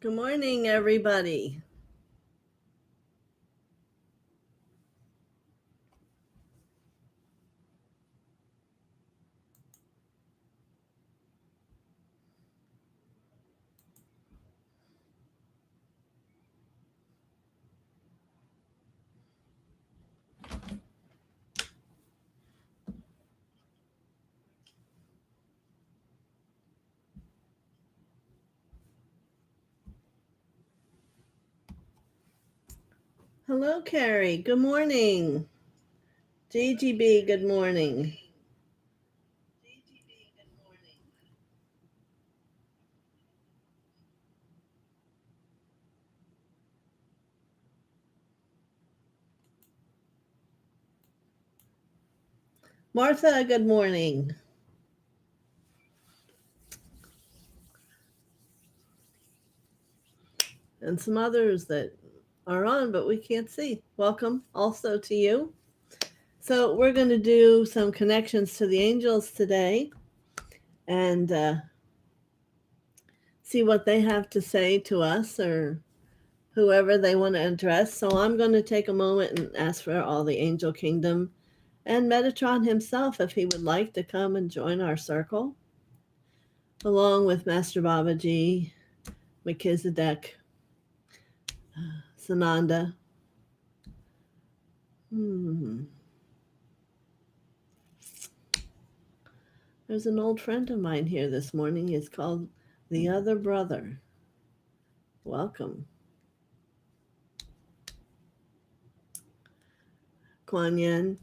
Good morning, everybody. Hello, Carrie. Good morning. GGB, good morning. Martha, good morning. And some others that are on, but we can't see. Welcome also to you. So, we're going to do some connections to the angels today and see what they have to say to us or whoever they want to address. So, I'm going to take a moment and ask for all the angel kingdom and Metatron himself if he would like to come and join our circle, along with Master Babaji, Melchizedek, Sananda. There's an old friend of mine here this morning. He's called The Other Brother. Welcome. Kuan Yin,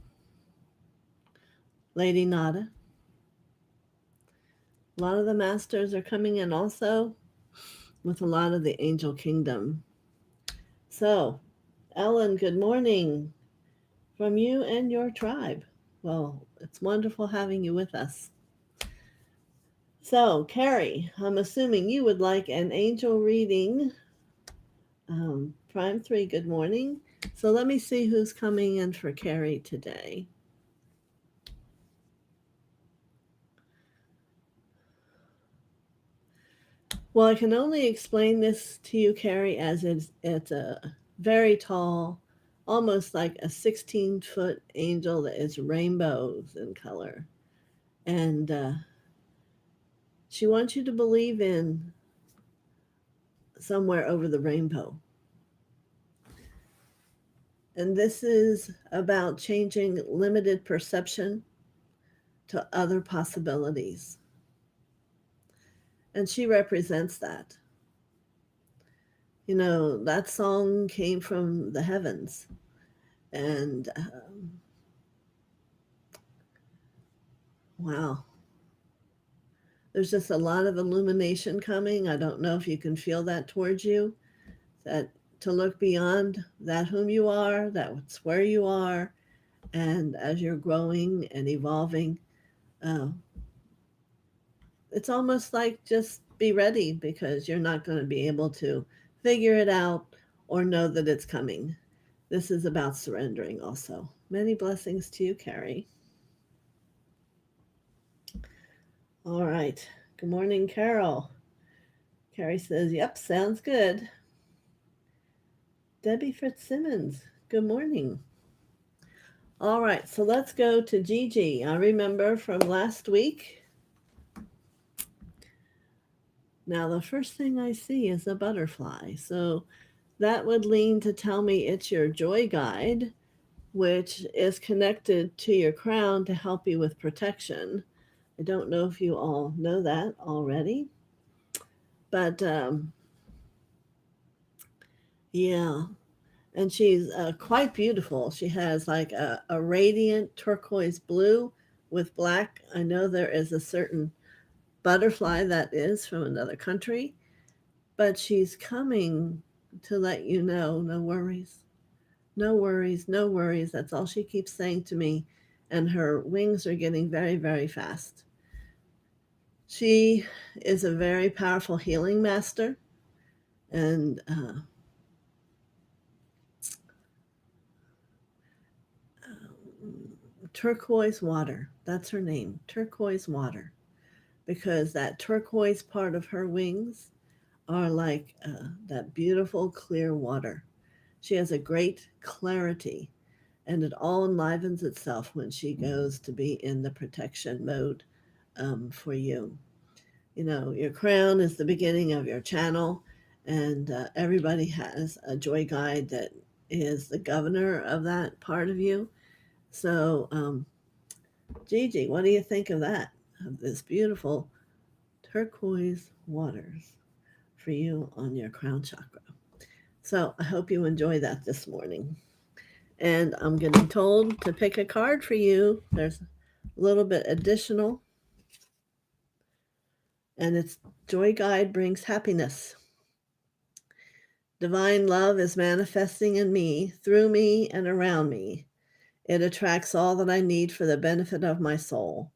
Lady Nada. A lot of the masters are coming in also with a lot of the angel kingdom. So, Ellen, good morning from you and your tribe. Well, it's wonderful having you with us. So, Carrie, I'm assuming you would like an angel reading. Prime 3, good morning. So let me see who's coming in for Carrie today. Well, I can only explain this to you, Carrie, as it's a very tall, almost like a 16-foot angel that is rainbows in color. And she wants you to believe in somewhere over the rainbow. And this is about changing limited perception to other possibilities. And she represents that. You know, that song came from the heavens. And wow, there's just a lot of illumination coming. I don't know if you can feel that towards you, that to look beyond that whom you are, that's where you are. And as you're growing and evolving, uh, it's almost like just be ready because you're not going to be able to figure it out or know that it's coming. This is about surrendering also. Many blessings to you, Carrie. All right. Good morning, Carol. Carrie says, yep, sounds good. Debbie Fitzsimmons, good morning. All right, so let's go to Gigi. I remember from last week. Now, the first thing I see is a butterfly. So that would lean to tell me it's your joy guide, which is connected to your crown to help you with protection. I don't know if you all know that already, but yeah. And she's quite beautiful. She has like a radiant turquoise blue with black. I know there is a certain butterfly that is from another country, but she's coming to let you know no worries, no worries, no worries. That's all she keeps saying to me. And her wings are getting very, very fast. She is a very powerful healing master. And turquoise water, that's her name, turquoise water, because that turquoise part of her wings are like that beautiful clear water. She has a great clarity, and it all enlivens itself when she goes to be in the protection mode for you. You know, your crown is the beginning of your channel, and everybody has a joy guide that is the governor of that part of you. So, Gigi, what do you think of that? Of this beautiful turquoise waters for you on your crown chakra. So, I hope you enjoy that this morning. And I'm getting told to pick a card for you. There's a little bit additional, and it's Joy Guide Brings Happiness. Divine love is manifesting in me, through me, and around me. It attracts all that I need for the benefit of my soul.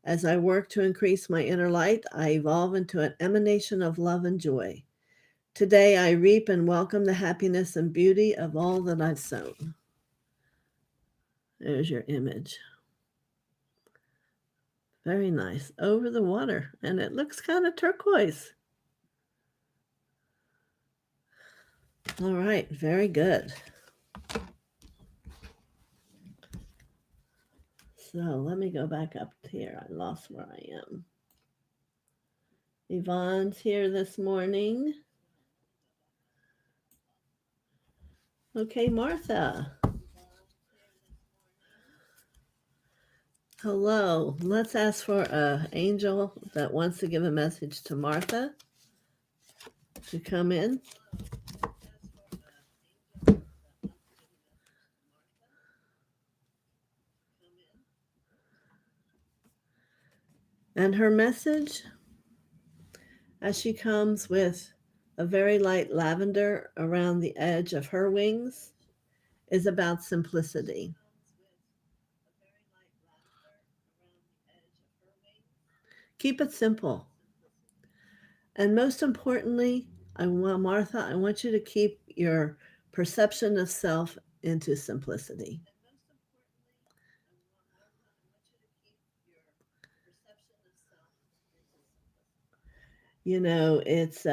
As I work to increase my inner light, I evolve into an emanation of love and joy. Today, I reap and welcome the happiness and beauty of all that I've sown. There's your image. Very nice. Over the water, and it looks kind of turquoise. All right, very good. So let me go back up here. I lost where I am. Yvonne's here this morning. Okay, Martha. Hello. Let's ask for an angel that wants to give a message to Martha to come in. And her message, as she comes with a very light lavender around the edge of her wings, is about simplicity. Keep it simple. And most importantly, Martha, I want you to keep your perception of self into simplicity. You know, it's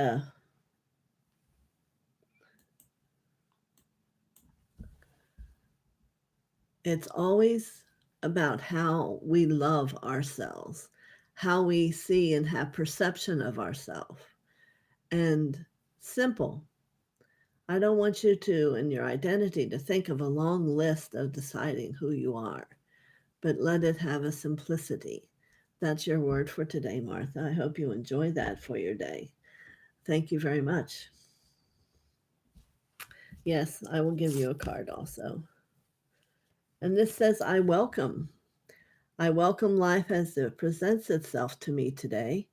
always about how we love ourselves, how we see and have perception of ourselves. And simple. I don't want you to, in your identity, to think of a long list of deciding who you are, but let it have a simplicity. That's your word for today, Martha. I hope you enjoy that for your day. Thank you very much. Yes, I will give you a card also. And this says, I welcome. I welcome life as it presents itself to me today.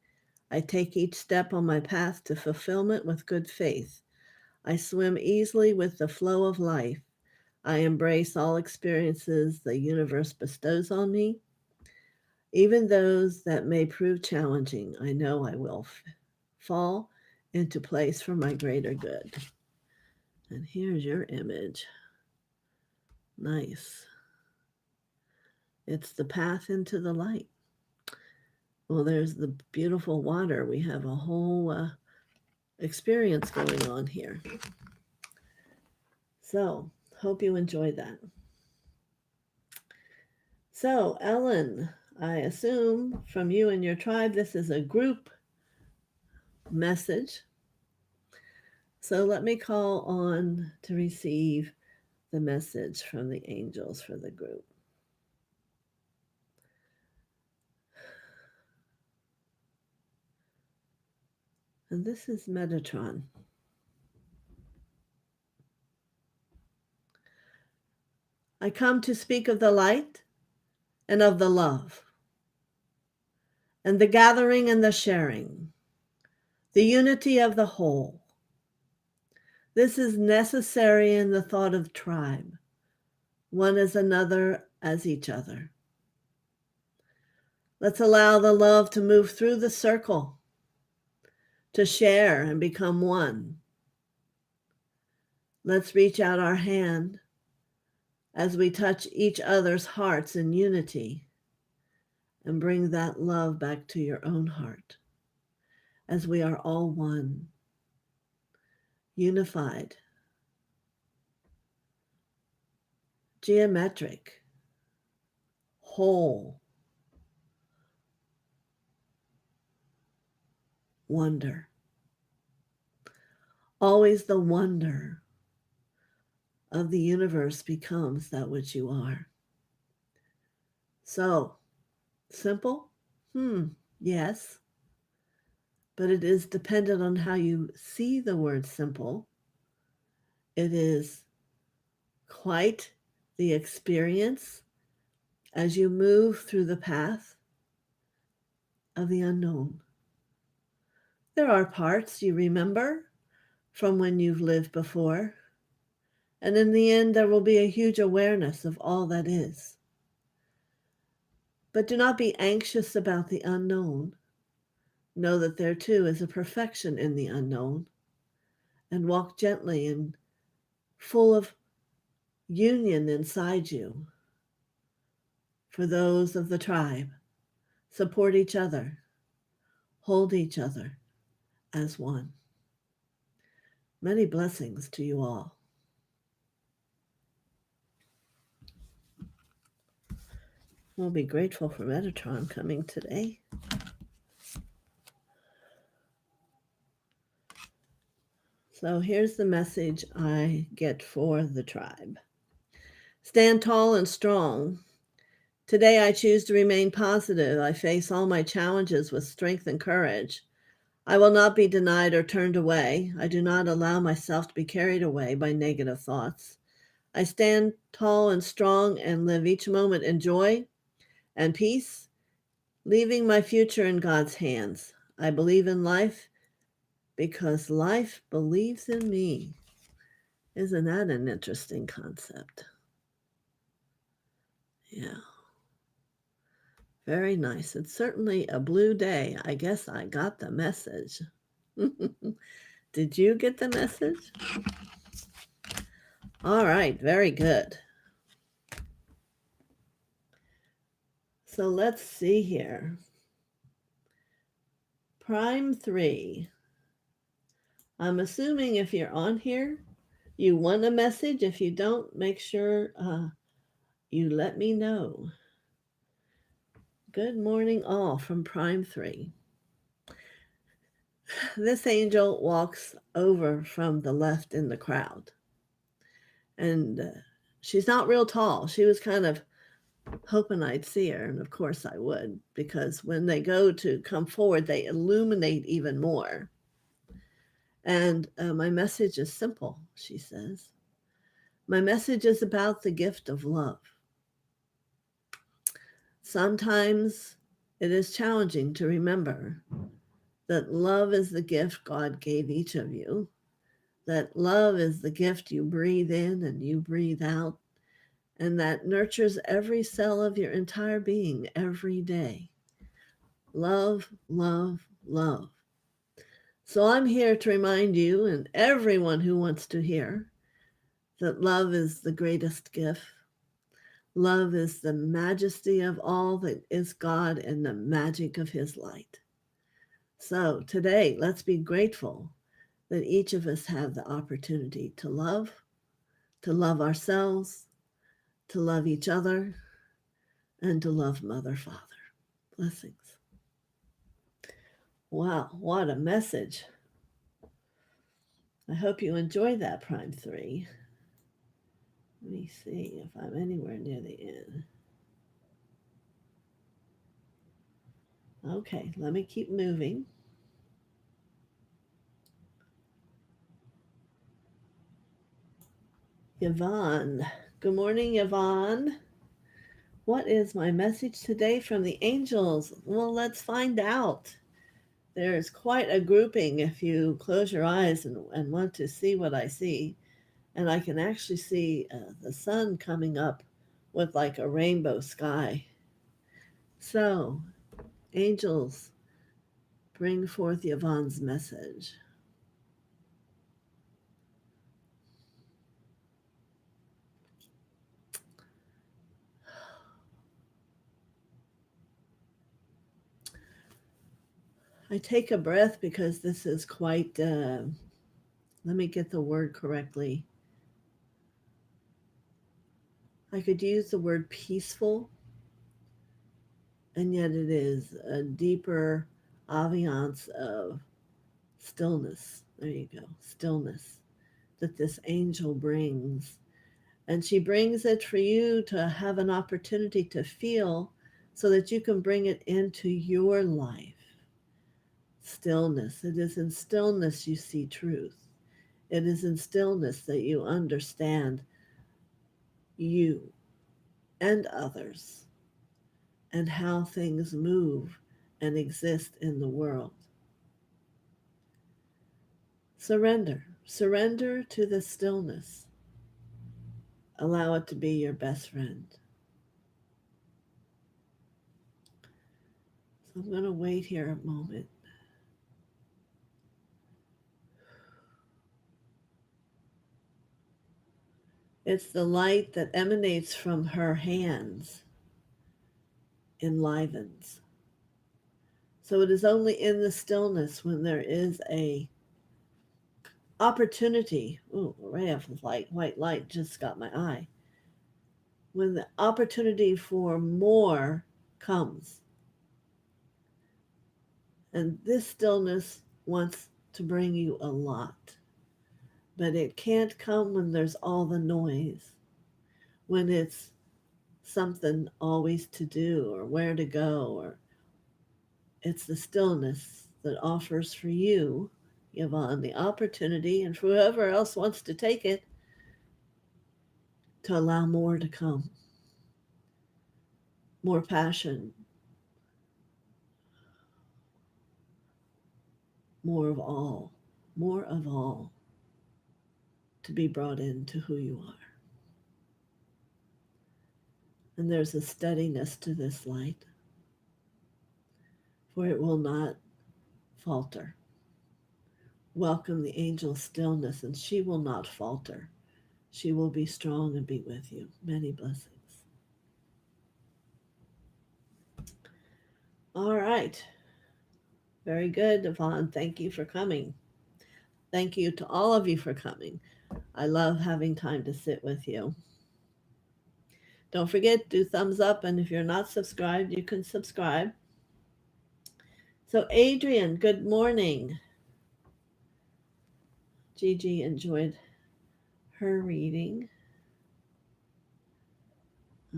I take each step on my path to fulfillment with good faith. I swim easily with the flow of life. I embrace all experiences the universe bestows on me. Even those that may prove challenging, I know I will fall into place for my greater good. And here's your image. Nice. It's the path into the light. Well, there's the beautiful water. We have a whole experience going on here. So, hope you enjoy that. So, Ellen, I assume from you and your tribe, this is a group message. So let me call on to receive the message from the angels for the group. And this is Metatron. I come to speak of the light and of the love, and the gathering and the sharing, the unity of the whole. This is necessary in the thought of tribe, one as another as each other. Let's allow the love to move through the circle, to share and become one. Let's reach out our hand as we touch each other's hearts in unity and bring that love back to your own heart as we are all one. unified, geometric, whole, wonder. Always the wonder of the universe becomes that which you are. So, simple? Yes. But it is dependent on how you see the word simple. It is quite the experience as you move through the path of the unknown. There are parts you remember from when you've lived before, and in the end, there will be a huge awareness of all that is. But do not be anxious about the unknown. Know that there too is a perfection in the unknown, and walk gently and full of union inside you. For those of the tribe, support each other, hold each other as one. Many blessings to you all. We'll be grateful for Metatron coming today. So here's the message I get for the tribe. Stand tall and strong. Today I choose to remain positive. I face all my challenges with strength and courage. I will not be denied or turned away. I do not allow myself to be carried away by negative thoughts. I stand tall and strong and live each moment in joy and peace, leaving my future in God's hands. I believe in life because life believes in me. Isn't that an interesting concept? Yeah. Very nice. It's certainly a blue day. I guess I got the message. Did you get the message? All right, very good. So let's see here. Prime 3. I'm assuming if you're on here, you want a message. If you don't, make sure you let me know. Good morning, all from Prime 3. This angel walks over from the left in the crowd. And she's not real tall. She was kind of hoping I'd see her. And of course I would, because when they go to come forward, they illuminate even more. And my message is simple, she says. My message is about the gift of love. Sometimes it is challenging to remember that love is the gift God gave each of you, that love is the gift you breathe in and you breathe out, and that nurtures every cell of your entire being every day. Love, love, love. So I'm here to remind you and everyone who wants to hear that love is the greatest gift. Love is the majesty of all that is God and the magic of his light. So today, let's be grateful that each of us have the opportunity to love ourselves, to love each other, and to love Mother, Father. Blessings. Wow, what a message. I hope you enjoyed that, Prime 3. Let me see if I'm anywhere near the end. Okay, let me keep moving. Yvonne. Good morning, Yvonne. What is my message today from the angels? Well, let's find out. There's quite a grouping if you close your eyes and want to see what I see. And I can actually see the sun coming up with like a rainbow sky. So, angels, bring forth Yvonne's message. I take a breath because this is quite let me get the word correctly. I could use the word peaceful, and yet it is a deeper ambiance of stillness. There you go, stillness that this angel brings. And she brings it for you to have an opportunity to feel so that you can bring it into your life. Stillness. It is in stillness you see truth. It is in stillness that you understand you and others and how things move and exist in the world. Surrender. Surrender to the stillness. Allow it to be your best friend. So I'm going to wait here a moment. It's the light that emanates from her hands enlivens. So it is only in the stillness when there is a opportunity. Ooh, a ray of light, white light just got my eye. When the opportunity for more comes. And this stillness wants to bring you a lot. But it can't come when there's all the noise, when it's something always to do or where to go, or it's the stillness that offers for you, Yvonne, the opportunity, and for whoever else wants to take it, to allow more to come. More passion, more of all to be brought into who you are. And there's a steadiness to this light, for it will not falter. Welcome the angel's stillness, and she will not falter. She will be strong and be with you. Many blessings. All right. Very good, Yvonne. Thank you for coming. Thank you to all of you for coming. I love having time to sit with you. Don't forget, do thumbs up, and if you're not subscribed, you can subscribe. So, Adrian, good morning. Gigi enjoyed her reading.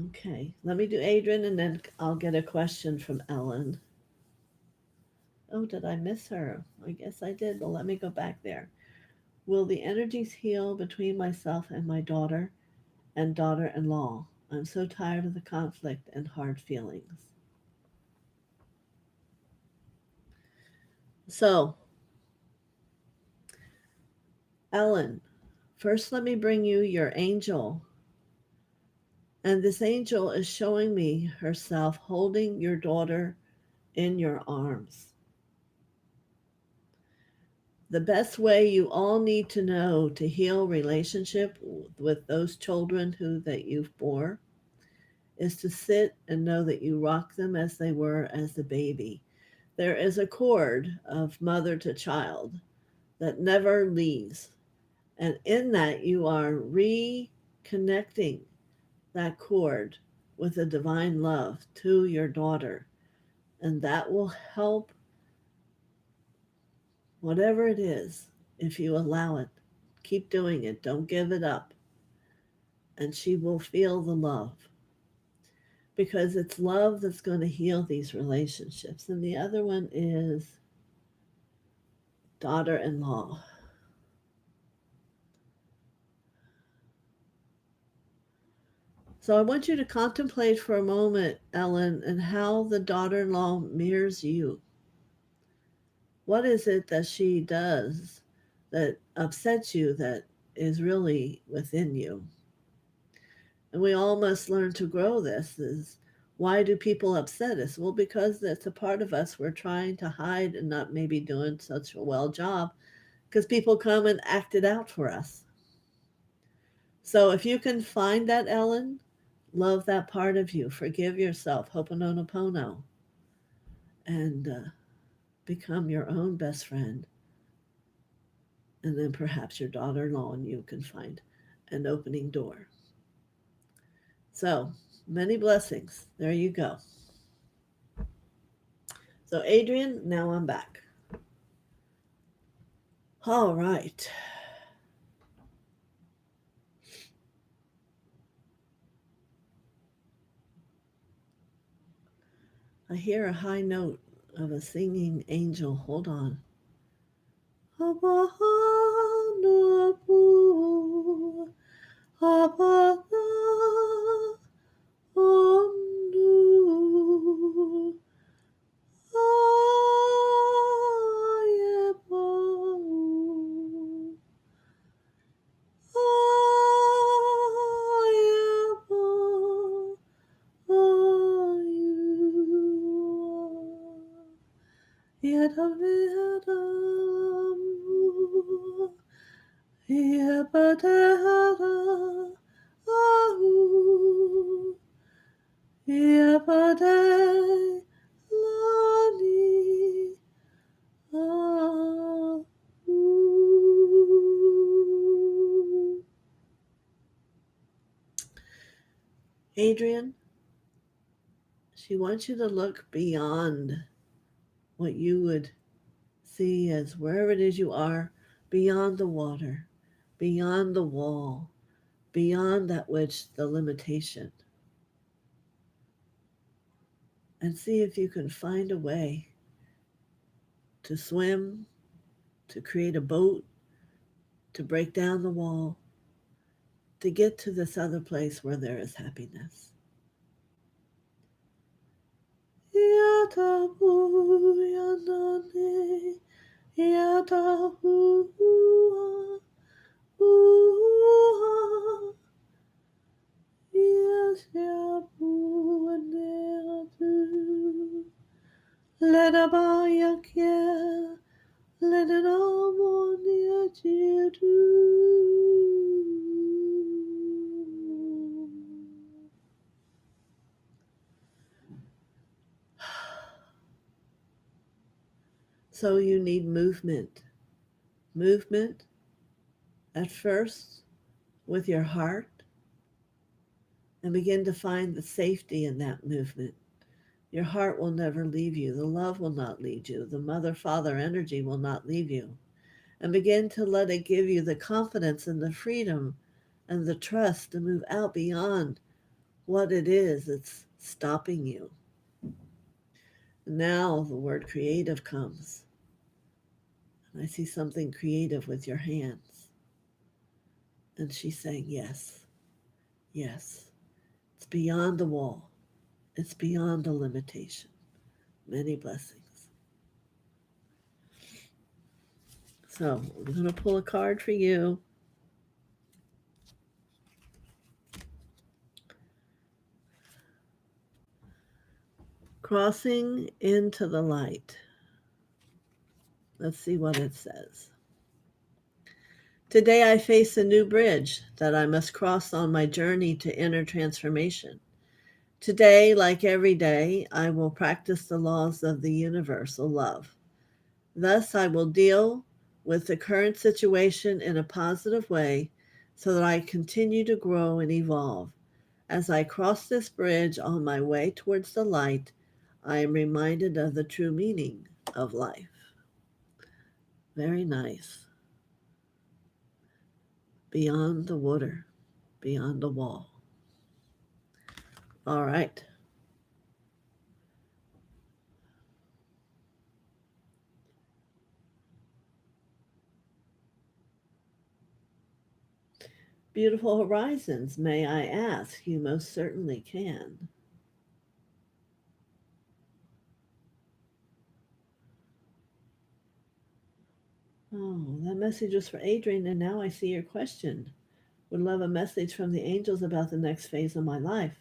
Okay, let me do Adrian, and then I'll get a question from Ellen. Oh, did I miss her? I guess I did. Well, let me go back there. Will the energies heal between myself and my daughter and daughter-in-law? I'm so tired of the conflict and hard feelings. So, Ellen, first let me bring you your angel. And this angel is showing me herself holding your daughter in your arms. The best way you all need to know to heal relationship with those children that you've bore is to sit and know that you rock them as they were as a baby. There is a cord of mother to child that never leaves. And in that, you are reconnecting that cord with a divine love to your daughter. And that will help whatever it is if you allow it. Keep doing it. Don't give it up. And she will feel the love. Because it's love that's going to heal these relationships. And the other one is daughter-in-law. So I want you to contemplate for a moment, Ellen, and how the daughter-in-law mirrors you. What is it that she does that upsets you that is really within you? And we all must learn to grow this. Is why do people upset us? Well, because that's a part of us we're trying to hide and not maybe doing such a well job, because people come and act it out for us. So if you can find that, Ellen, love that part of you. Forgive yourself. Ho'oponopono. And become your own best friend. And then perhaps your daughter-in-law and you can find an opening door. So, many blessings. There you go. So, Adrian, now I'm back. All right. I hear a high note of a singing angel. Hold on. Adrian, she wants you to look beyond what you would see as wherever it is you are, beyond the water, beyond the wall, beyond that which the limitation, and see if you can find a way to swim, to create a boat, to break down the wall, to get to this other place where there is happiness. Let it all near you do. So you need movement. Movement at first with your heart, and begin to find the safety in that movement. Your heart will never leave you. The love will not leave you. The mother-father energy will not leave you. And begin to let it give you the confidence and the freedom and the trust to move out beyond what it is that's stopping you. Now the word creative comes. And I see something creative with your hands. And she's saying, yes, yes. It's beyond the wall. It's beyond the limitation. Many blessings. So I'm going to pull a card for you. Crossing into the light. Let's see what it says. Today I face a new bridge that I must cross on my journey to inner transformation. Today, like every day, I will practice the laws of the universal love. Thus, I will deal with the current situation in a positive way so that I continue to grow and evolve. As I cross this bridge on my way towards the light, I am reminded of the true meaning of life. Very nice. Beyond the water, beyond the wall. All right. Beautiful horizons, may I ask? You most certainly can. Oh, that message was for Adrian, and now I see your question. Would love a message from the angels about the next phase of my life.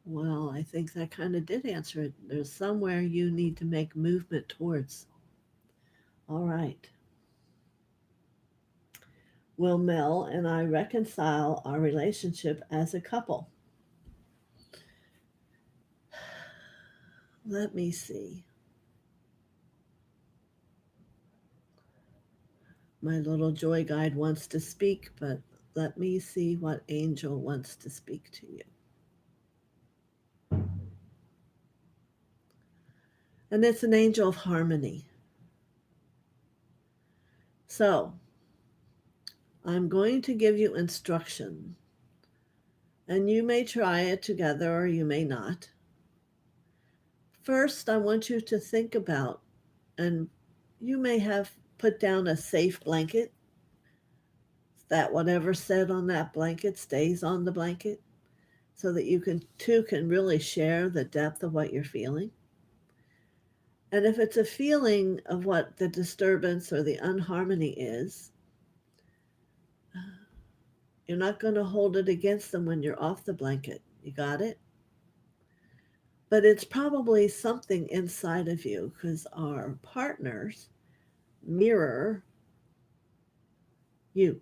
Well, I think that kind of did answer it. There's somewhere you need to make movement towards. All right. Will Mel and I reconcile our relationship as a couple? Let me see. My little joy guide wants to speak, but let me see what angel wants to speak to you. And it's an angel of harmony. So I'm going to give you instruction, and you may try it together or you may not. First, I want you to think about, and you may have put down a safe blanket, that whatever's said on that blanket stays on the blanket, so that you can really share the depth of what you're feeling. And if it's a feeling of what the disturbance or the unharmony is, you're not going to hold it against them when you're off the blanket. You got it? But it's probably something inside of you, because our partners mirror you.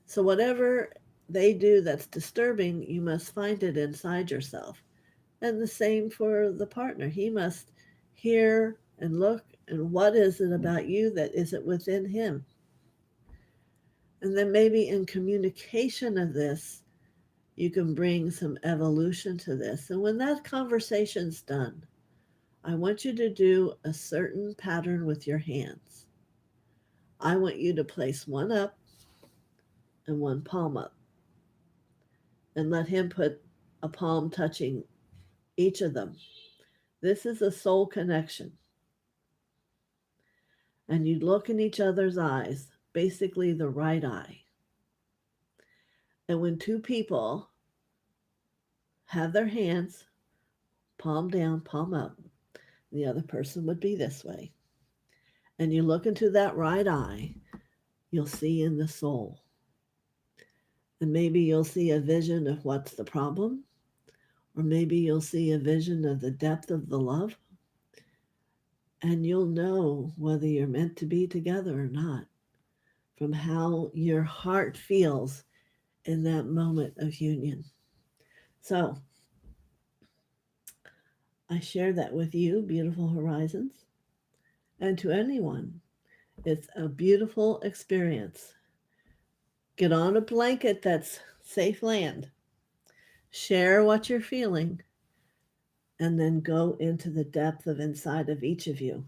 So whatever they do that's disturbing, you must find it inside yourself. And the same for the partner. He must hear and look, and what is it about you that isn't within him? And then maybe in communication of this, you can bring some evolution to this. And when that conversation's done, I want you to do a certain pattern with your hands. I want you to place one up and one palm up, and let him put a palm touching each of them. This is a soul connection. And you look in each other's eyes, basically the right eye. And when two people have their hands palm down, palm up, the other person would be this way, and you look into that right eye, you'll see in the soul. And maybe you'll see a vision of what's the problem, or maybe you'll see a vision of the depth of the love, and you'll know whether you're meant to be together or not from how your heart feels in that moment of union. So I share that with you, Beautiful Horizons, and to anyone. It's a beautiful experience. Get on a blanket that's safe land. Share what you're feeling, and then go into the depth of inside of each of you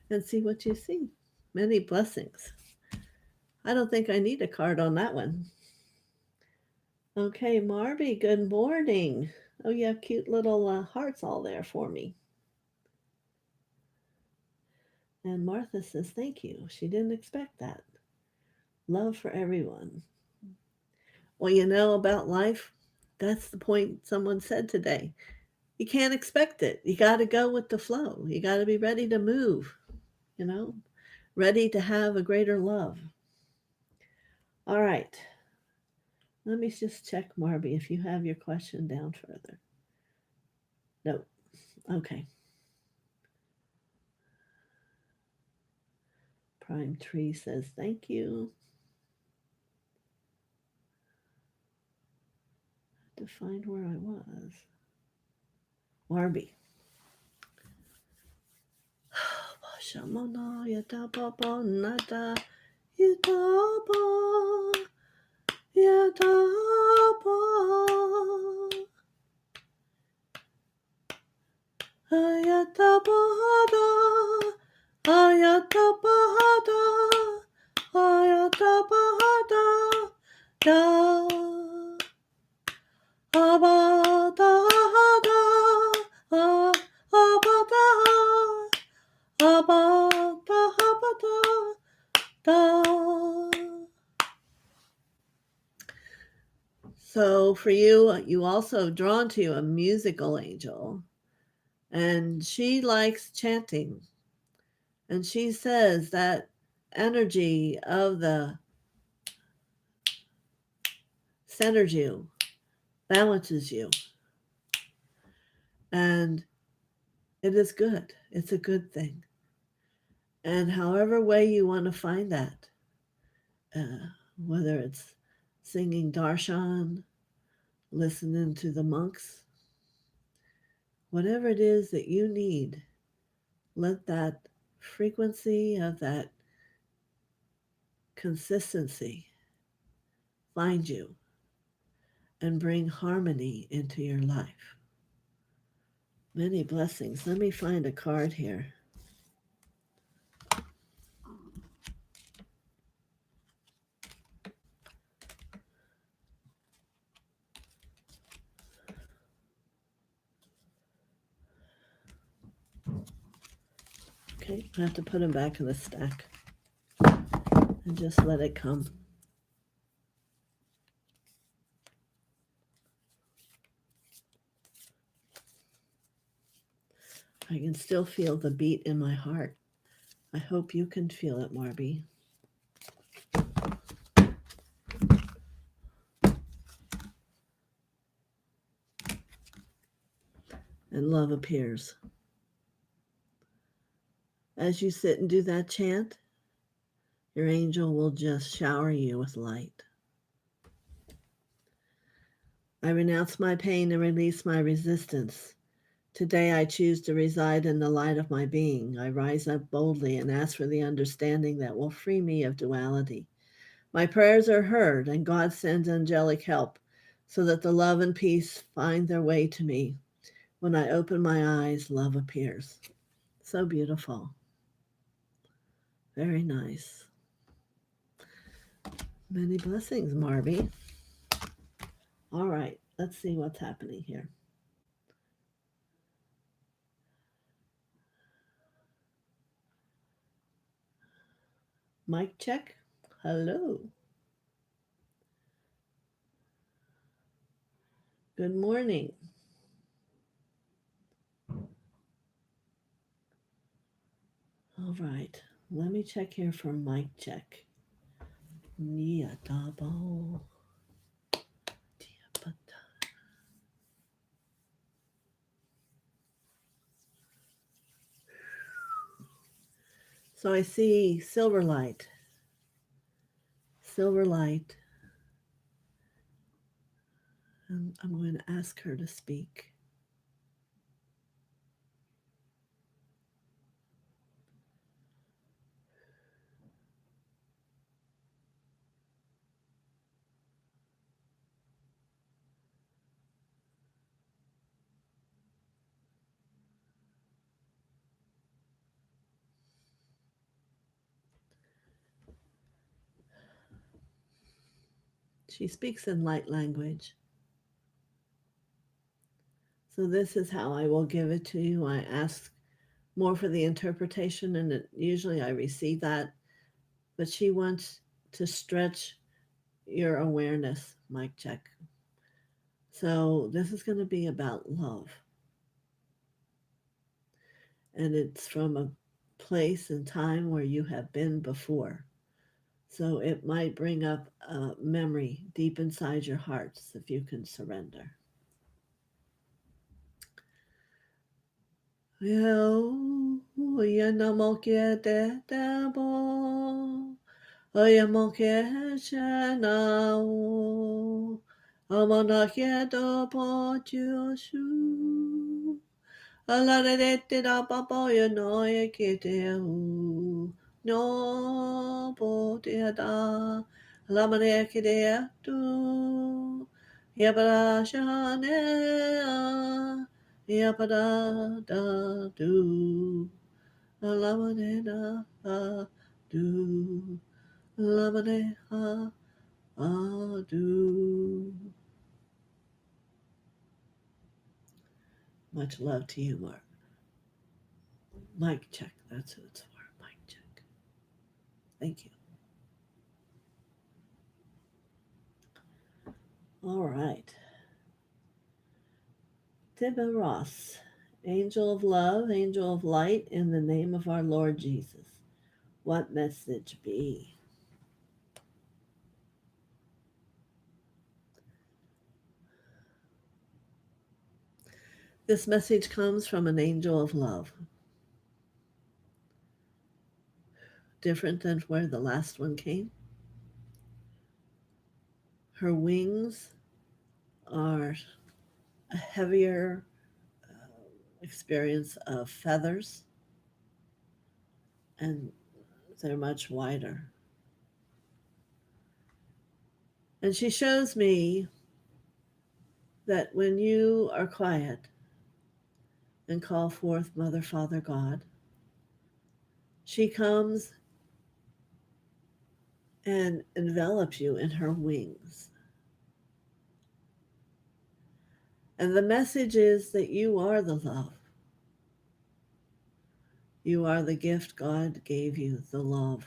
and see what you see. Many blessings. I don't think I need a card on that one. Okay, Marby, good morning. Oh, you have cute little hearts all there for me. And Martha says, thank you. She didn't expect that. Love for everyone. Well, you know about life, that's the point someone said today. You can't expect it. You got to go with the flow. You got to be ready to move, ready to have a greater love. All right. Let me just check, Marby, if you have your question down further. No. Okay. Prime Tree says, thank you. To find where I was. Marby. Shamana yatapa nata yatapa yatapa ayatapahada ayatapahada ayatapahada da abadahada abadaha abadahabada da. So for you, you also drawn to a musical angel, and she likes chanting. And she says that energy of the centers you, balances you. And it is good. It's a good thing. And however way you want to find that, whether it's singing darshan, listening to the monks, whatever it is that you need, let that frequency of that consistency find you and bring harmony into your life. Many blessings. Let me find a card here. Okay, I have to put them back in the stack and just let it come. I can still feel the beat in my heart. I hope you can feel it, Marby. And love appears. As you sit and do that chant, your angel will just shower you with light. I renounce my pain and release my resistance. Today I choose to reside in the light of my being. I rise up boldly and ask for the understanding that will free me of duality. My prayers are heard, and God sends angelic help so that the love and peace find their way to me. When I open my eyes, love appears. So beautiful. Very nice. Many blessings, Marby. All right, let's see what's happening here. Mic check. Hello. Good morning. All right, let me check here for mic check. Nia double. So I see silver light. Silver light. And I'm going to ask her to speak. She speaks in light language. So this is how I will give it to you. I ask more for the interpretation, and usually I receive that. But she wants to stretch your awareness, mic check. So this is going to be about love. And it's from a place and time where you have been before. So it might bring up a memory deep inside your hearts if you can surrender. Alarete da papa yo no ye kete u no po te da la mane kete tu ya para shane ya para da du la mane da du la mane ha do. Much love to you, Mark. Mic check. That's who it's for. Mic check. Thank you. All right. Tibba Ross, angel of love, angel of light, in the name of our Lord Jesus. What message be? This message comes from an angel of love. Different than where the last one came. Her wings are a heavier experience of feathers, and they're much wider. And she shows me that when you are quiet and call forth Mother, Father, God, she comes and envelops you in her wings. And the message is that you are the love. You are the gift God gave you, the love.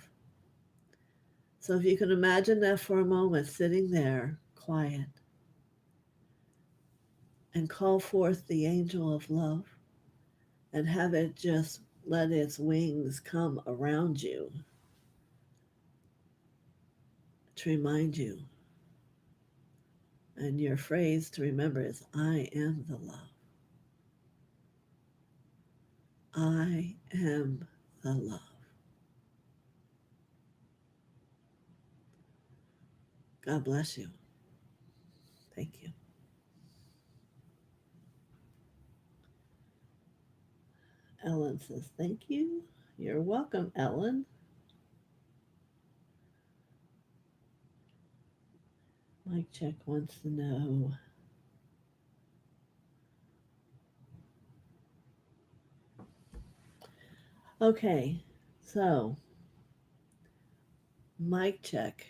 So if you can imagine that for a moment, sitting there, quiet, and call forth the angel of love and have it just let its wings come around you to remind you. And your phrase to remember is, I am the love. I am the love. God bless you. Thank you. Ellen says, thank you. You're welcome, Ellen. Mike Check wants to know. Okay, so Mike Check.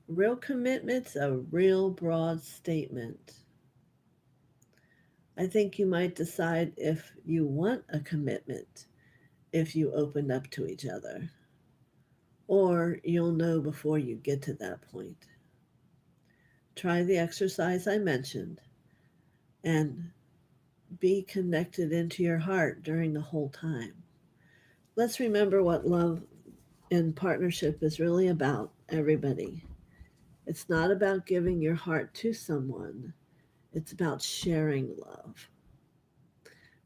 Real commitment's a real broad statement. I think you might decide if you want a commitment if you open up to each other, or you'll know before you get to that point. Try the exercise I mentioned and be connected into your heart during the whole time. Let's remember what love in partnership is really about, everybody. It's not about giving your heart to someone, it's about sharing love.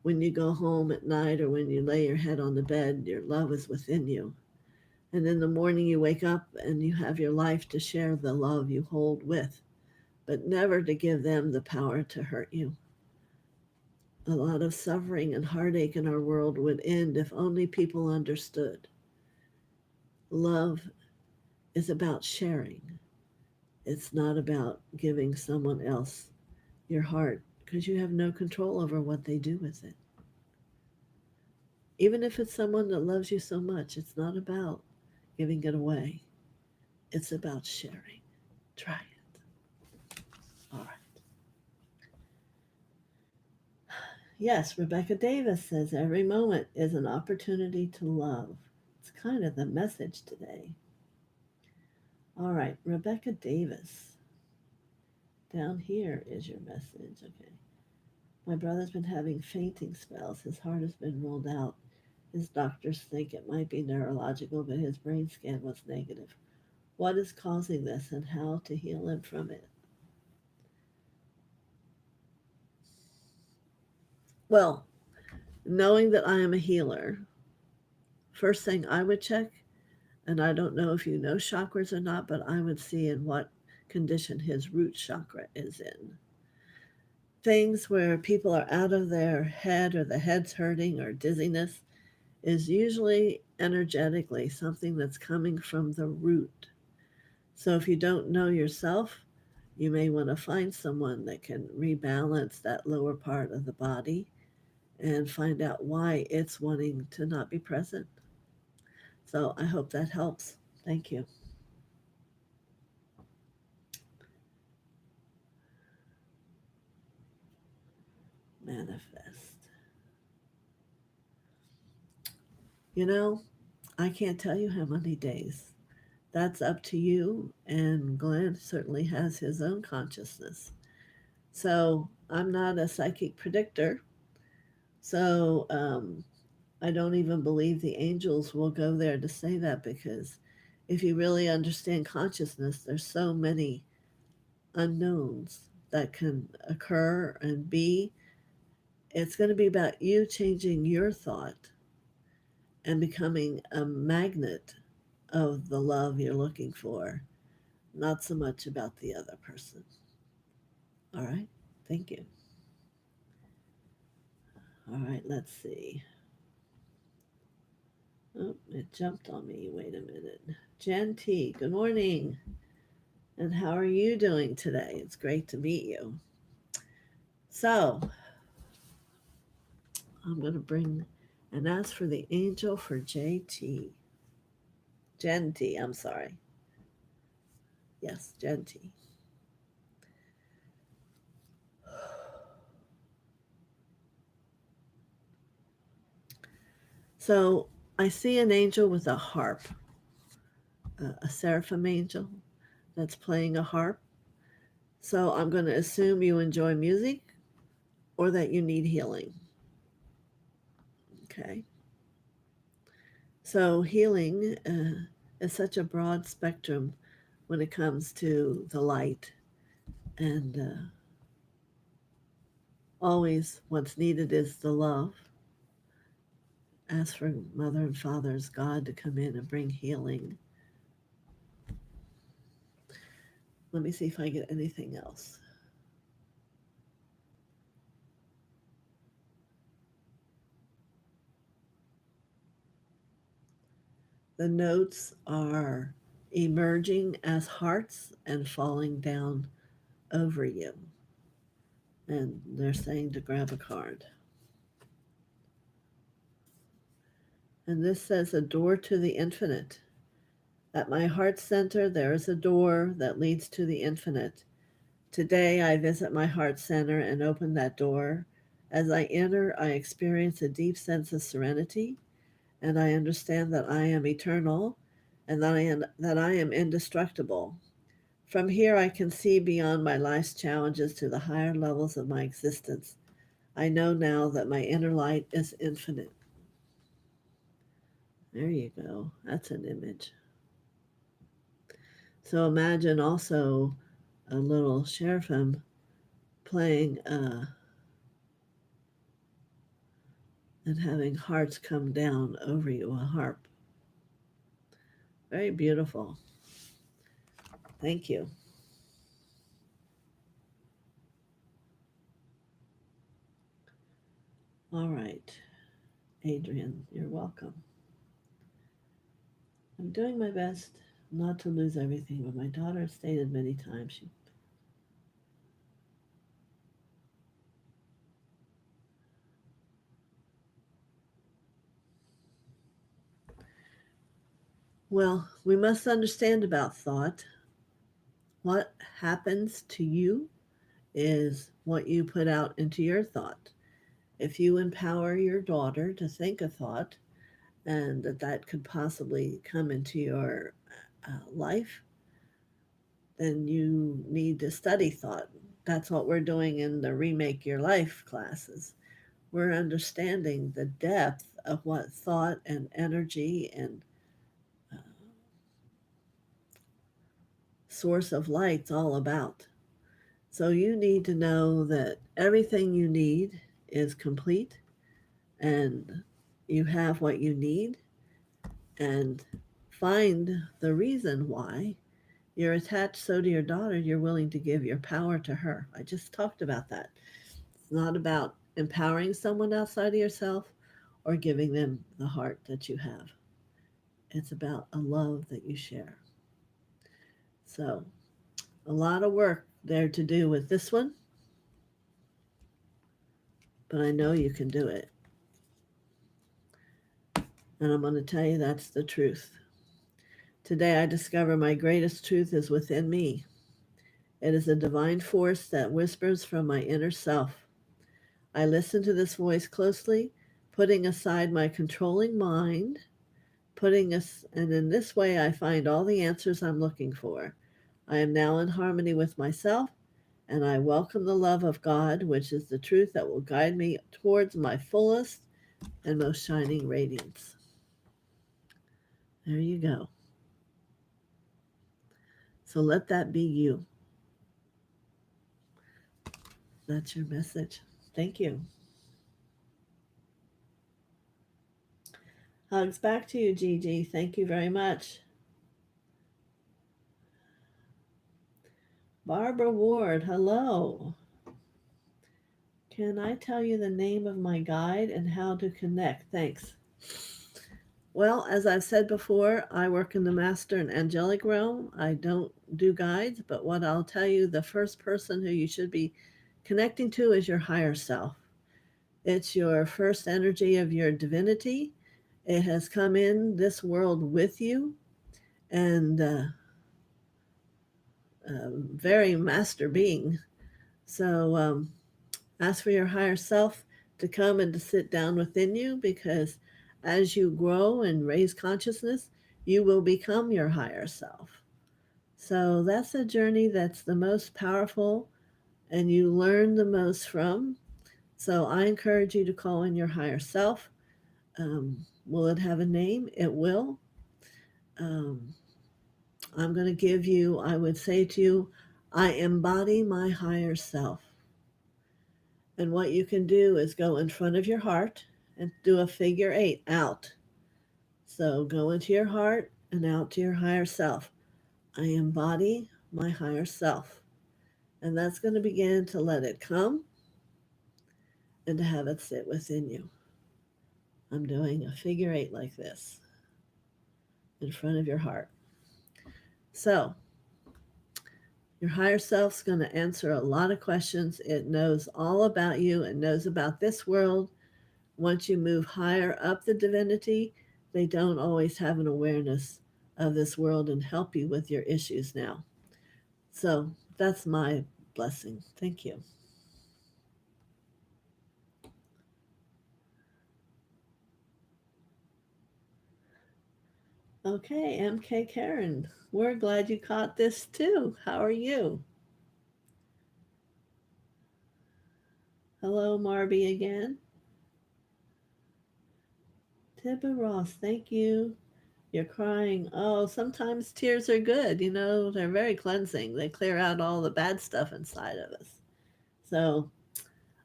When you go home at night or when you lay your head on the bed, your love is within you. And in the morning, you wake up and you have your life to share the love you hold with, but never to give them the power to hurt you. A lot of suffering and heartache in our world would end if only people understood. Love is about sharing. It's not about giving someone else your heart because you have no control over what they do with it. Even if it's someone that loves you so much, it's not about giving it away. It's about sharing. Try it. All right. Yes, Rebecca Davis says every moment is an opportunity to love. It's kind of the message today. All right, Rebecca Davis. Down here is your message. Okay. My brother's been having fainting spells. His heart has been ruled out. His doctors think it might be neurological, but his brain scan was negative. What is causing this and how to heal him from it? Well, knowing that I am a healer, first thing I would check, and I don't know if you know chakras or not, but I would see in what condition his root chakra is in. Things where people are out of their head or the head's hurting or dizziness is usually energetically something that's coming from the root. So if you don't know yourself, you may want to find someone that can rebalance that lower part of the body and find out why it's wanting to not be present. So I hope that helps. Thank you. Manifest. You know, I can't tell you how many days. That's up to you, and Glenn certainly has his own consciousness. So I'm not a psychic predictor. So I don't even believe the angels will go there to say that because if you really understand consciousness, there's so many unknowns that can occur and be. It's going to be about you changing your thought and becoming a magnet of the love you're looking for, not so much about the other person. All right? Thank you. All right, let's see. Oh, it jumped on me. Wait a minute. Jen T, good morning. And how are you doing today? It's great to meet you. So, I'm going to bring and ask for the angel for JT. Genty, I'm sorry. Yes, Genty. So, I see an angel with a harp, a seraphim angel that's playing a harp. So, I'm going to assume you enjoy music or that you need healing. Okay. So, healing is such a broad spectrum when it comes to the light. And always what's needed is the love. Ask for Mother and Father's God to come in and bring healing. Let me see if I get anything else. The notes are emerging as hearts and falling down over you. And they're saying to grab a card. And this says a door to the infinite. At my heart center, there is a door that leads to the infinite. Today, I visit my heart center and open that door. As I enter, I experience a deep sense of serenity, and I understand that I am eternal and that I am indestructible. From here, I can see beyond my life's challenges to the higher levels of my existence. I know now that my inner light is infinite. There you go. That's an image. So imagine also a little seraphim playing and having hearts come down over you, a harp. Very beautiful. Thank you. All right, Adrian, you're welcome. I'm doing my best not to lose everything, but my daughter stated many times she. Well, we must understand about thought. What happens to you is what you put out into your thought. If you empower your daughter to think a thought, and that could possibly come into your life, then you need to study thought. That's what we're doing in the Remake Your Life classes. We're understanding the depth of what thought and energy and uh, source of light's all about. So you need to know that everything you need is complete and you have what you need, and find the reason why you're attached so to your daughter you're willing to give your power to her. I just talked about that. It's not about empowering someone outside of yourself or giving them the heart that you have. It's about a love that you share. So, a lot of work there to do with this one, but I know you can do it. And I'm going to tell you that's the truth. Today, I discover my greatest truth is within me. It is a divine force that whispers from my inner self. I listen to this voice closely, putting aside my controlling mind, and in this way I find all the answers I'm looking for. I am now in harmony with myself, and I welcome the love of God, which is the truth that will guide me towards my fullest and most shining radiance. There you go. So let that be you. That's your message. Thank you. Hugs back to you, Gigi. Thank you very much. Barbara Ward, hello. Can I tell you the name of my guide and how to connect? Thanks. Well, as I've said before, I work in the master and angelic realm. I don't do guides, but what I'll tell you, the first person who you should be connecting to is your higher self. It's your first energy of your divinity. It has come in this world with you and very master being. So ask for your higher self to come and to sit down within you, because as you grow and raise consciousness, you will become your higher self. So that's a journey that's the most powerful and you learn the most from. So I encourage you to call in your higher self. Will it have a name? It will. Um, I'm going to give you, I would say to you, I embody my higher self. And what you can do is go in front of your heart and do a figure 8 out. So go into your heart and out to your higher self. I embody my higher self. And that's going to begin to let it come and to have it sit within you. I'm doing a figure 8 like this in front of your heart. So your higher self's going to answer a lot of questions. It knows all about you. It knows about this world. Once you move higher up the divinity, they don't always have an awareness of this world and help you with your issues now. So that's my blessing. Thank you. Okay, MK Karen, we're glad you caught this too. How are you? Hello, Marby again. Tibba Ross, thank you. You're crying. Oh, sometimes tears are good. You know, they're very cleansing. They clear out all the bad stuff inside of us. So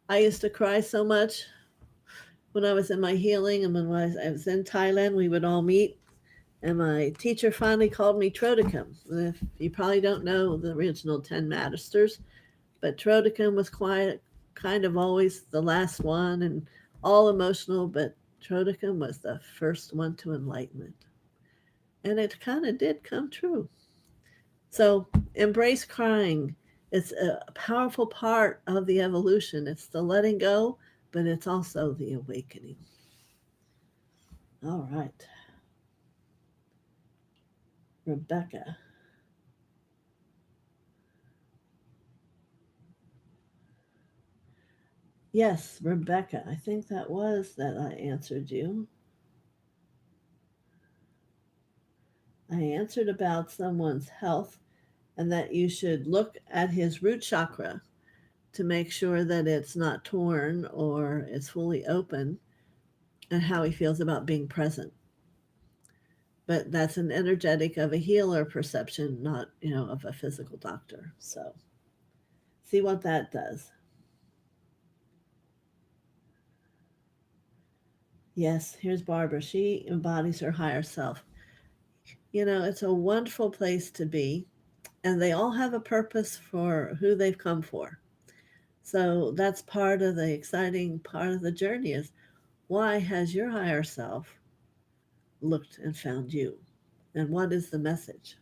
I used to cry so much when I was in my healing, and when I was in Thailand, we would all meet. And my teacher finally called me Trodicum. If you probably don't know the original 10 Masters, but Trodicum was quiet, kind of always the last one and all emotional, but Trodicum was the first one to enlightenment. And it kind of did come true. So embrace crying. It's a powerful part of the evolution. It's the letting go, but it's also the awakening. All right. Rebecca. Yes, Rebecca. I think that was that I answered you. I answered about someone's health and that you should look at his root chakra to make sure that it's not torn or it's fully open, and how he feels about being present. But that's an energetic of a healer perception, not, of a physical doctor. So see what that does. Yes, here's Barbara. She embodies her higher self. It's a wonderful place to be, and they all have a purpose for who they've come for. So that's part of the exciting part of the journey is, why has your higher self looked and found you? And what is the message?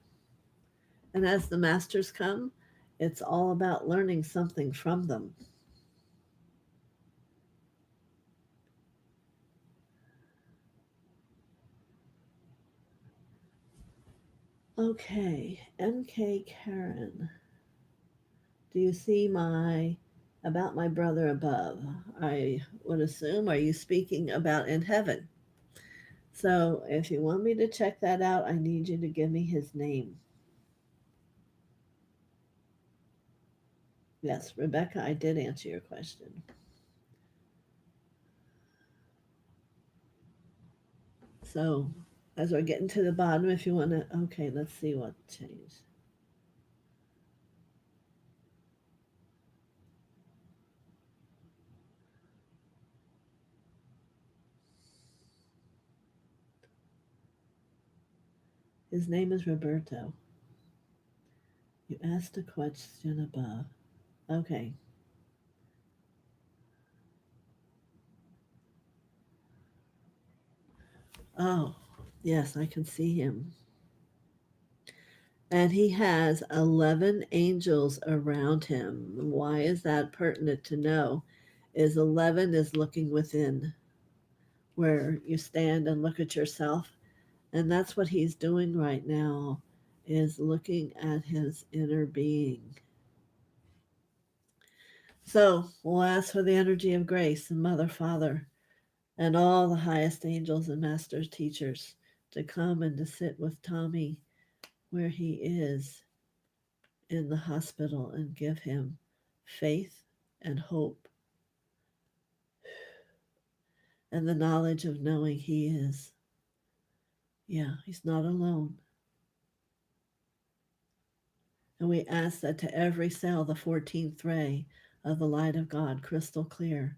And as the masters come, it's all about learning something from them. Okay, MK Karen, do you see my about my brother above? I would assume, are you speaking about in heaven? So if you want me to check that out, I need you to give me his name. Yes, Rebecca, I did answer your question. So as we're getting to the bottom, if you want to, okay, let's see what changed. His name is Roberto. You asked a question above. Okay. Oh, Yes, I can see him. And he has 11 angels around him. Why is that pertinent to know? Is 11 is looking within, where you stand and look at yourself. And that's what he's doing right now, is looking at his inner being. So we'll ask for the energy of grace and Mother, Father, and all the highest angels and masters, teachers to come and to sit with Tommy where he is in the hospital and give him faith and hope and the knowledge of knowing he is. Yeah, he's not alone. And we ask that to every cell, the 14th ray of the light of God, crystal clear,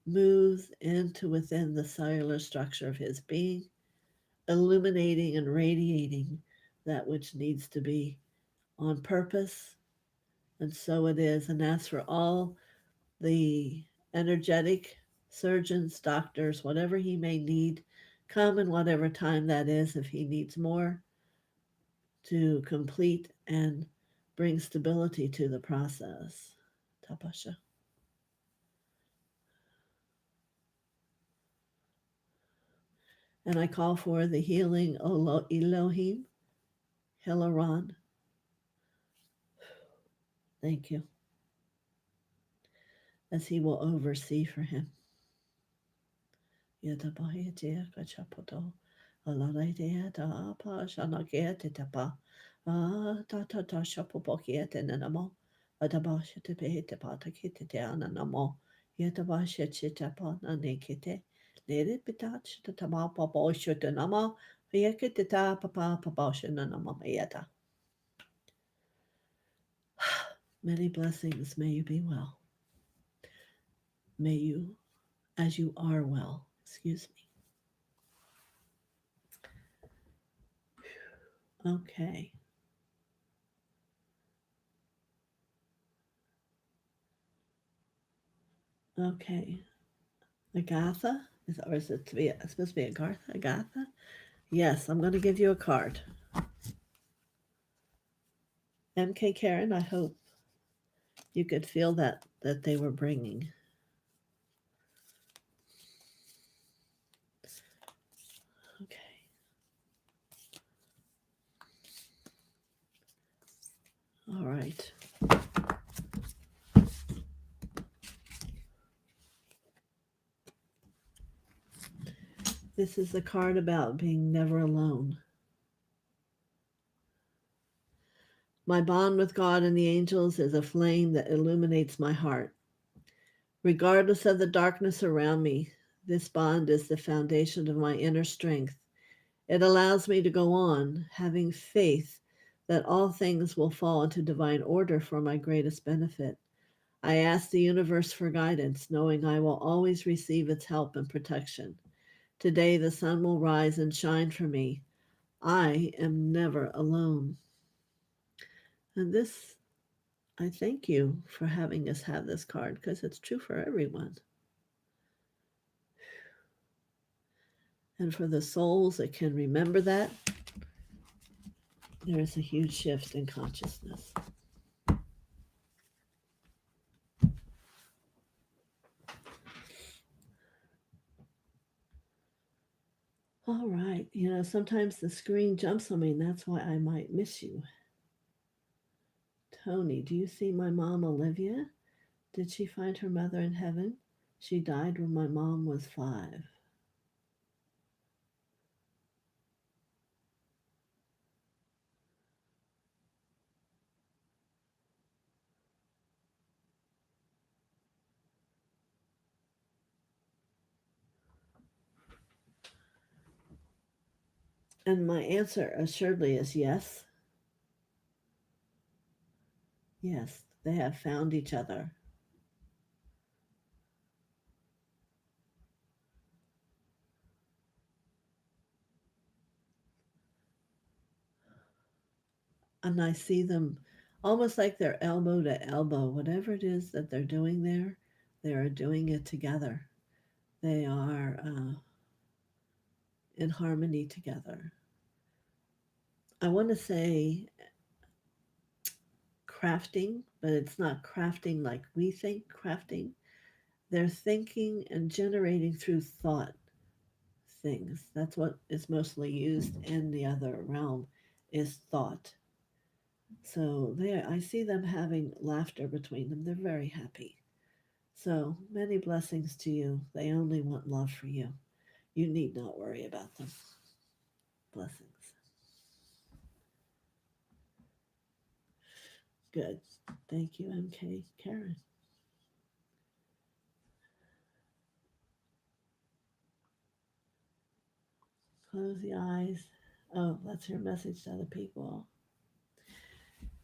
moves into within the cellular structure of his being, illuminating and radiating that which needs to be on purpose. And so it is. And as for all the energetic surgeons, doctors, whatever he may need, come in whatever time that is, if he needs more to complete and bring stability to the process. Tapasha. And I call for the healing Elohim, Hilaron. Thank you. As he will oversee for him. Yatabahitia Kachapoto, Alaidea da Apa, Shanakia Tapa, Tata Shapopokia Tenamo, Atabasha Tepehita Patakita Namo, Yatabasha Chitapa Nanikite, Lady Pitach, the Tamapa Bosha Tanama, Yakita Papa Pabosha Nanama Yata. Many blessings, may you be well. May you, as you are well, excuse me. Okay. Okay. Agatha? Or is it to be supposed to be Agartha? Agatha? Yes, I'm going to give you a card. MK Karen, I hope you could feel that they were bringing. Okay. All right. This is the card about being never alone. My bond with God and the angels is a flame that illuminates my heart. Regardless of the darkness around me, this bond is the foundation of my inner strength. It allows me to go on, having faith that all things will fall into divine order for my greatest benefit. I ask the universe for guidance, knowing I will always receive its help and protection. Today the sun will rise and shine for me. I am never alone. And this, I thank you for having us have this card because it's true for everyone. And for the souls that can remember that, there is a huge shift in consciousness. All right. Sometimes the screen jumps on me, and that's why I might miss you. Tony, do you see my mom, Olivia? Did she find her mother in heaven? She died when my mom was 5. And my answer assuredly is yes. Yes, they have found each other. And I see them almost like they're elbow to elbow. Whatever it is that they're doing there, they are doing it together. They are in harmony together. I want to say crafting, but it's not crafting like we think crafting. They're thinking and generating through thought things. That's what is mostly used in the other realm is thought. So there I see them having laughter between them. They're very happy. So many blessings to you. They only want love for you. You need not worry about them. Blessings. Good. Thank you, MK. Karen. Close the eyes. Oh, that's your message to other people.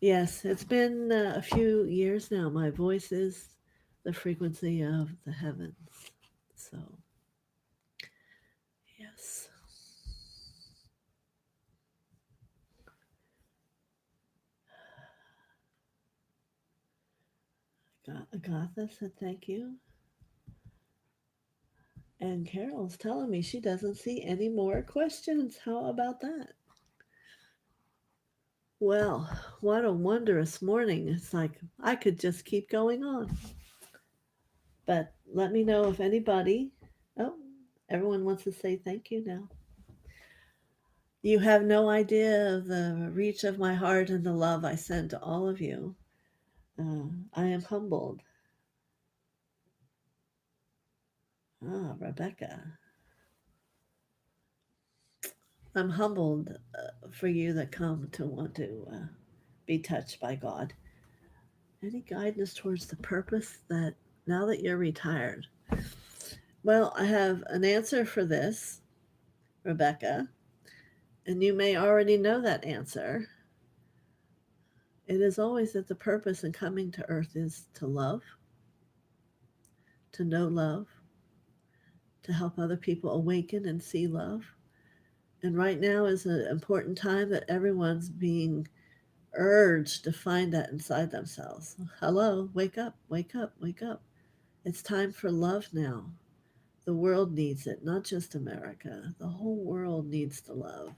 Yes, it's been a few years now. My voice is the frequency of the heavens. So, yes. Agatha said thank you. And Carol's telling me she doesn't see any more questions. How about that? Well, what a wondrous morning. It's like I could just keep going on. But let me know if anybody. Oh, everyone wants to say thank you now. You have no idea of the reach of my heart and the love I send to all of you. I am humbled. Rebecca. I'm humbled for you that come to want to be touched by God. Any guidance towards the purpose that now that you're retired? Well, I have an answer for this, Rebecca, and you may already know that answer. It is always that the purpose in coming to earth is to love, to know love, to help other people awaken and see love. And right now is an important time that everyone's being urged to find that inside themselves. Hello, wake up, wake up, wake up. It's time for love now. The world needs it, not just America. The whole world needs to love.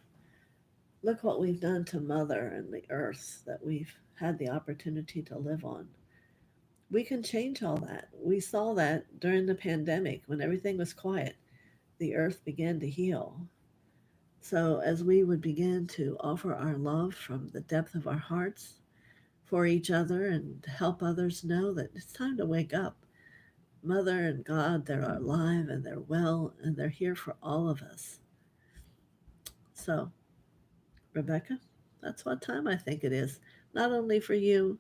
Look what we've done to Mother and the earth that we've had the opportunity to live on. We can change all that. We saw that during the pandemic when everything was quiet. The earth began to heal. So, as we would begin to offer our love from the depth of our hearts for each other and help others know that it's time to wake up. Mother and God, they're alive and they're well and they're here for all of us. So, Rebecca, that's what time I think it is. Not only for you,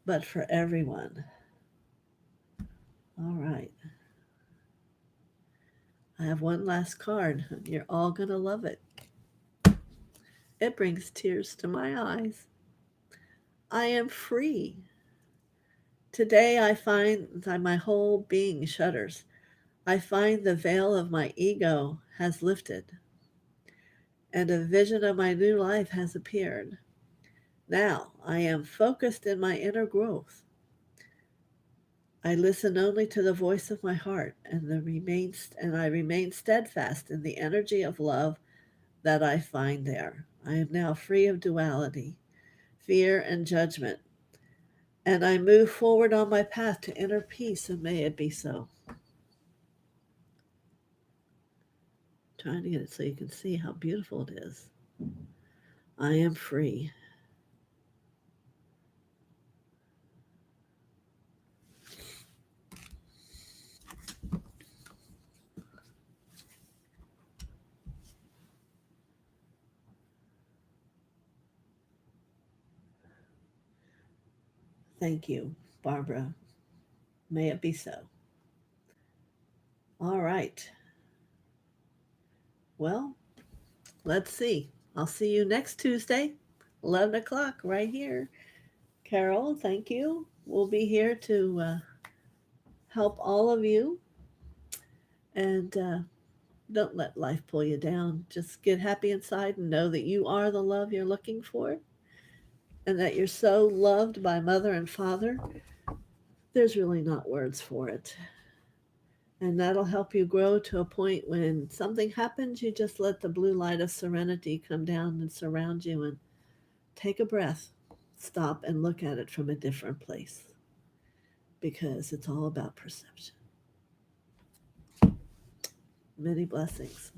but for everyone. All right. I have one last card. You're all going to love it. It brings tears to my eyes. I am free. Today I find that my whole being shudders. I find the veil of my ego has lifted, and a vision of my new life has appeared. Now I am focused in my inner growth. I listen only to the voice of my heart, and I remain steadfast in the energy of love that I find there. I am now free of duality, fear, and judgment, and I move forward on my path to inner peace, and may it be so. Trying to get it so you can see how beautiful it is. I am free. Thank you, Barbara. May it be so. All right. Well, let's see. I'll see you next Tuesday, 11 o'clock, right here. Carol, thank you. We'll be here to help all of you. And don't let life pull you down. Just get happy inside and know that you are the love you're looking for and that you're so loved by Mother and Father. There's really not words for it. And that'll help you grow to a point when something happens, you just let the blue light of serenity come down and surround you and take a breath, stop and look at it from a different place because it's all about perception. Many blessings.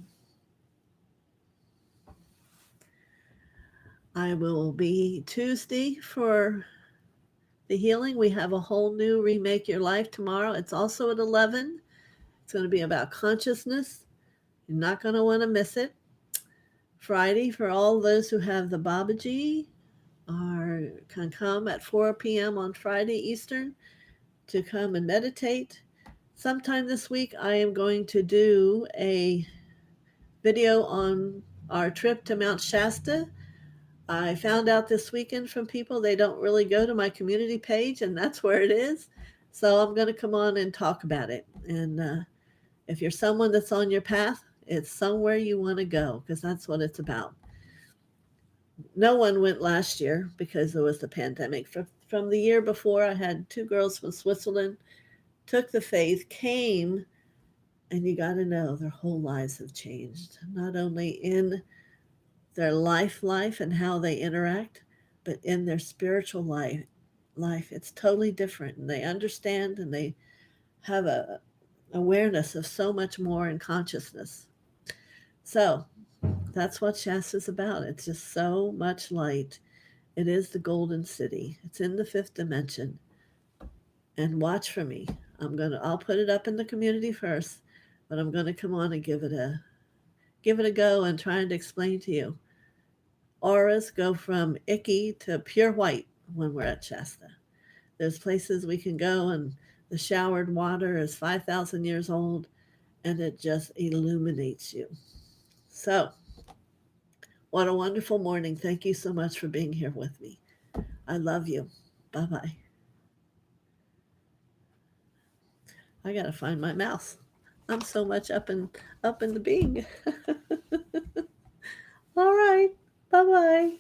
I will be Tuesday for the healing. We have a whole new Remake Your Life tomorrow. It's also at 11. It's going to be about consciousness. You're not going to want to miss it. Friday, for all those who have the Babaji, can come at 4 p.m. on Friday Eastern to come and meditate. Sometime this week, I am going to do a video on our trip to Mount Shasta. I found out this weekend from people they don't really go to my community page, and that's where it is. So I'm going to come on and talk about it. And if you're someone that's on your path, it's somewhere you want to go because that's what it's about. No one went last year because there was the pandemic. From the year before, I had two girls from Switzerland, took the faith, came, and you got to know their whole lives have changed, not only in their life and how they interact, but in their spiritual life. It's totally different, and they understand and they have a awareness of so much more in consciousness. So that's what Shasta's about. It's just so much light. It is the golden city. It's in the fifth dimension. And watch for me. I'll put it up in the community first, but I'm gonna come on and give it a go and try and explain to you. Auras go from icky to pure white when we're at Shasta. There's places we can go and the showered water is 5,000 years old and it just illuminates you. So, what a wonderful morning. Thank you so much for being here with me. I love you. Bye bye. I gotta find my mouse. I'm so much up in the being. All right. Bye bye.